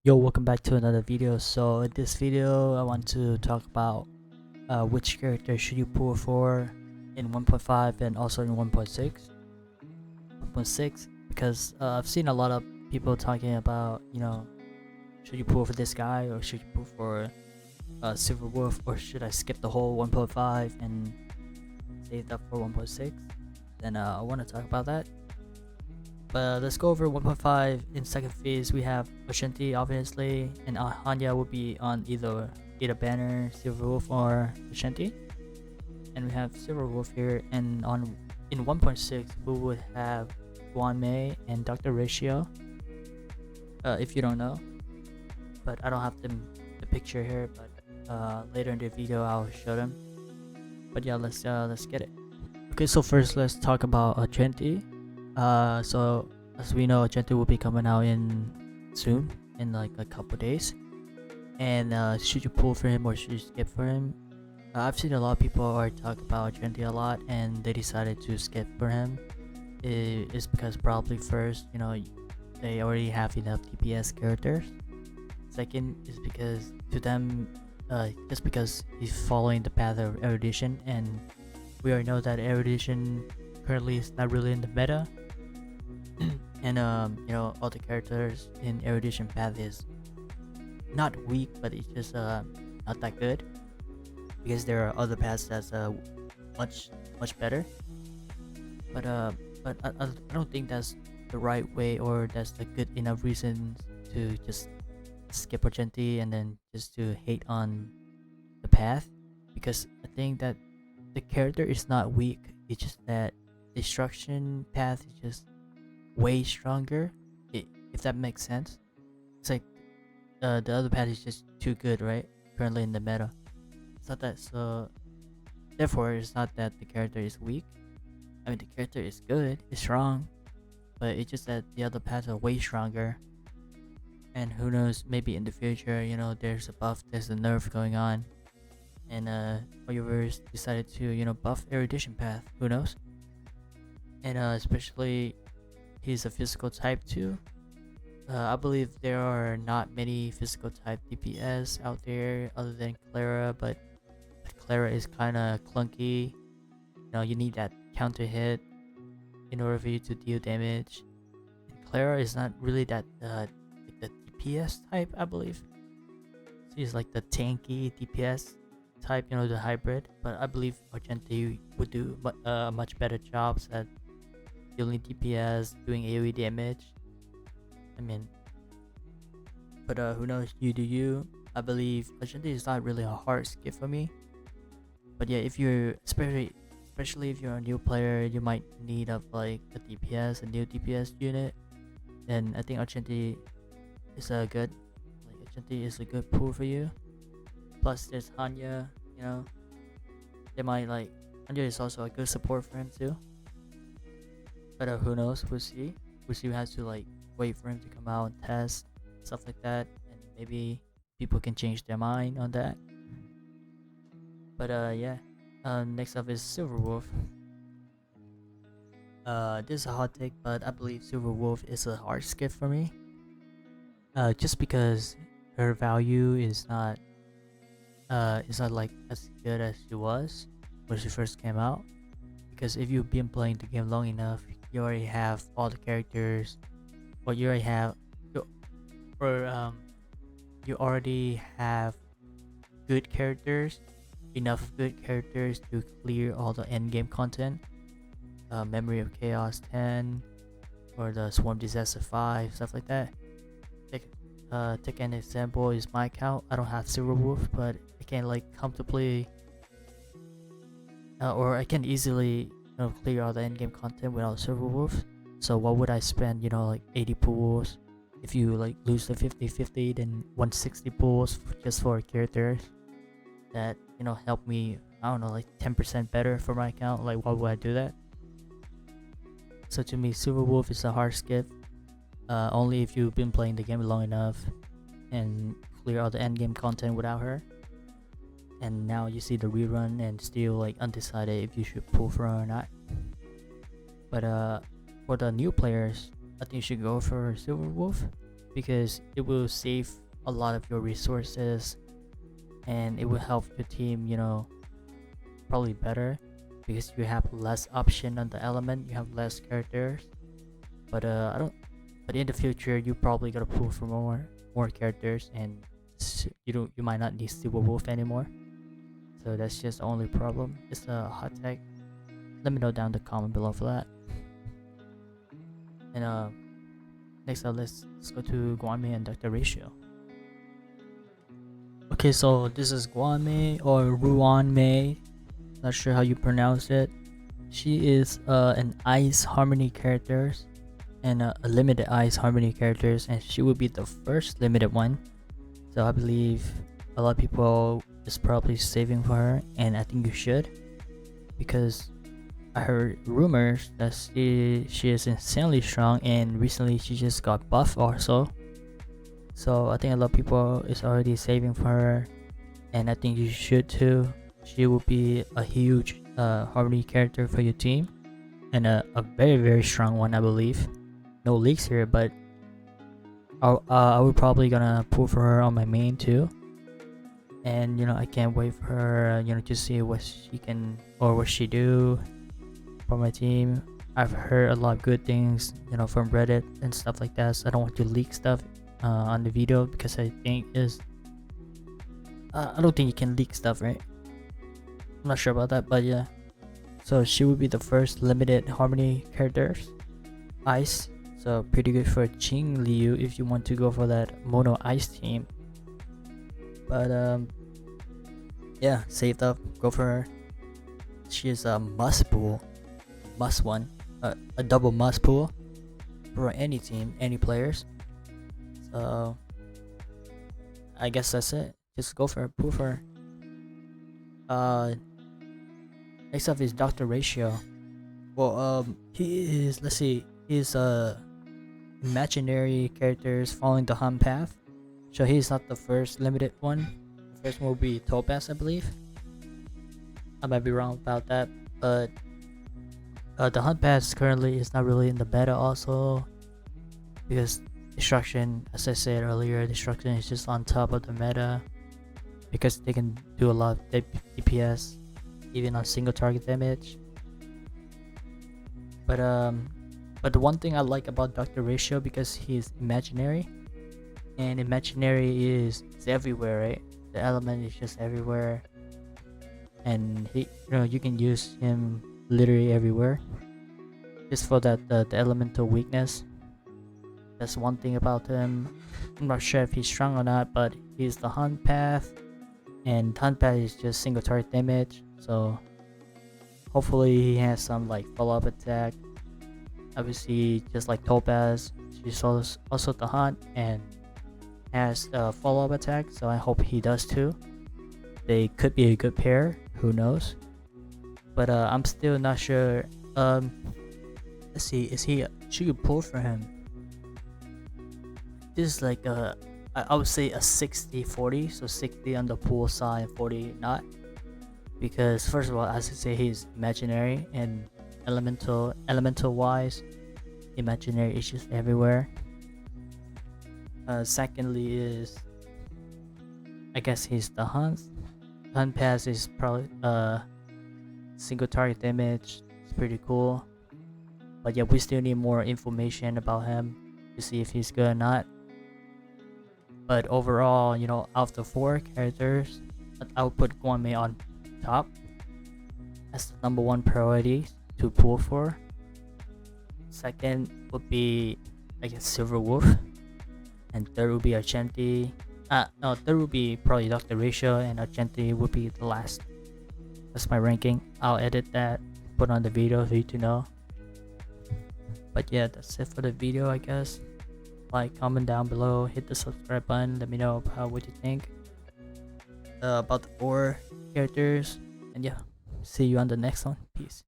Yo, welcome back to another video. So in this video I want to talk about which character should you pull for in 1.5 and also in 1.6 because I've seen a lot of people talking about, should you pull for this guy or should you pull for silverwolf, or should I skip the whole 1.5 and save that for 1.6. Then I want to talk about that. But let's go over 1.5. In second phase, we have Argenti, obviously, and Hanya will be on either banner, Silverwolf, or Argenti. And we have Silverwolf here, and in 1.6, we would have Ruan Mei and drratio. If you don't know, but I don't have the picture here. But later in the video, I'll show them. But yeah, let's get it. Okay, so first let's talk about Argenti. So as we know, Argenti will be coming out soon, in like a couple days. And should you pull for him or should you skip for him? I've seen a lot of people are talking about Argenti a lot, and they decided to skip for him. It's because probably first, they already have enough DPS characters. Second is because to them, just because he's following the path of erudition, and we already know that erudition currently is not really in the meta. And all the characters in erudition path is not weak, but it's just not that good, because there are other paths that's much better. But I don't think that's the right way, or that's the good enough reason to just skip Argenti and then just to hate on the path, because I think that the character is not weak. It's just that destruction path is just way stronger, if that makes sense. It's like the other path is just too good, right? Currently in the meta, it's not that. So therefore, it's not that the character is weak. I mean, the character is good, it's strong, but it's just that the other paths are way stronger. And who knows, maybe in the future, there's a buff, there's a nerf going on, and Hoyoverse decided to buff erudition path. Who knows? And especially he's a physical type too. I believe there are not many physical type DPS out there other than Clara, but Clara is kind of clunky. You need that counter hit in order for you to deal damage. And Clara is not really that like the DPS type, I believe. She's like the tanky DPS type, the hybrid. But I believe Argenti would do a much better job at dealing DPS, doing AoE damage. I mean, but who knows? You do you. I believe Argenti is not really a hard skip for me. But yeah, if you're especially if you're a new player, you might need like a new DPS unit. Then I think Argenti is a good pool for you. Plus there's Hanya. They might like Hanya is also a good support for him too. But who knows? We'll see. We have to like wait for him to come out and test stuff like that, and maybe people can change their mind on that. But yeah. Next up is Silverwolf. This is a hot take, but I believe Silverwolf is a hard skip for me. Just because her value is not like as good as she was when she first came out. Because if you've been playing the game long enough, you already have all the characters, or you already have good characters, enough good characters to clear all the end game content. Memory of Chaos 10 or the Swarm Disaster 5, stuff like that. Take an example is my account. I don't have Silverwolf, but I can like comfortably or I can easily clear all the end game content without Silverwolf. So what would I spend like 80 pools? If you like lose the 50-50, then 160 pools just for characters that help me, I don't know, like 10% better for my account. Like, why would I do that? So to me, Silverwolf is a hard skip. Only if you've been playing the game long enough and clear all the end game content without her, and now you see the rerun and still like undecided if you should pull for her or not. But for the new players, I think you should go for Silverwolf. because it will save a lot of your resources, and it will help your team, probably better, because you have less option on the element, you have less characters. But I don't. But in the future, you probably gotta pull for more characters, and you might not need silverwolf anymore. So that's just the only problem. It's a hot take. Let me know down in the comment below for that. And next up, let's go to Ruan Mei and drratio. Okay, so this is Ruan Mei or Ruan Mei. Not sure how you pronounce it. She is an ice harmony character, and a limited ice harmony characters, and she will be the first limited one. So I believe a lot of people is probably saving for her, and I think you should, because I heard rumors that she is insanely strong, and recently she just got buffed also. So I think a lot of people is already saving for her, and I think you should too. She will be a huge harmony character for your team, and a very strong one, I believe. No leaks here, but I would probably gonna pull for her on my main too. And I can't wait for her, to see what she can or what she do for my team. I've heard a lot of good things, from Reddit and stuff like that. So I don't want to leak stuff on the video, because I think I don't think you can leak stuff, right? I'm not sure about that, but yeah. So she will be the first limited harmony characters, ice. So pretty good for Qing Liu if you want to go for that mono ice team. But yeah, saved up, go for her. She is a must pull, must one, a double must pull for any team, any players. So I guess that's it. Just go for her, pull for her. Next up is drratio. Well, he is, let's see, he's imaginary characters following the hunt path. So he's not the first limited one. The first one will be Topaz, I believe. I might be wrong about that, but the hunt path currently is not really in the meta also, because destruction, as I said earlier, destruction is just on top of the meta, because they can do a lot of DPS even on single target damage. But the one thing I like about drratio, because he's imaginary, and imaginary is everywhere, right? The element is just everywhere, and he, you can use him literally everywhere, just for that the elemental weakness. That's one thing about him. I'm not sure if he's strong or not, but he's the hunt path, and hunt path is just single target damage. So hopefully he has some like follow-up attack. Obviously, just like Topaz, she's also the hunt and has a follow-up attack, so I hope he does too. They could be a good pair, who knows. But I'm still not sure. Let's see, should you pull for him? This is like I would say a 60-40, so 60 on the pull side, 40 not. Because first of all, as I say, he's imaginary, and elemental wise, imaginary is just everywhere. Secondly is, I guess he's the hunt pass is probably single target damage. It's pretty cool, but yeah, we still need more information about him to see if he's good or not. But overall, out of the 4 characters, I would put Ruan Mei on top as the number 1 priority to pull for. Second would be, I guess, silverwolf, and third would be Argenti. No, third would be probably drratio, and Argenti would be the last. That's my ranking. I'll edit that, put on the video for you to know. But yeah, that's it for the video, I guess. Like, comment down below, hit the subscribe button, let me know about what you think about the 4 characters, and yeah, see you on the next one. Peace.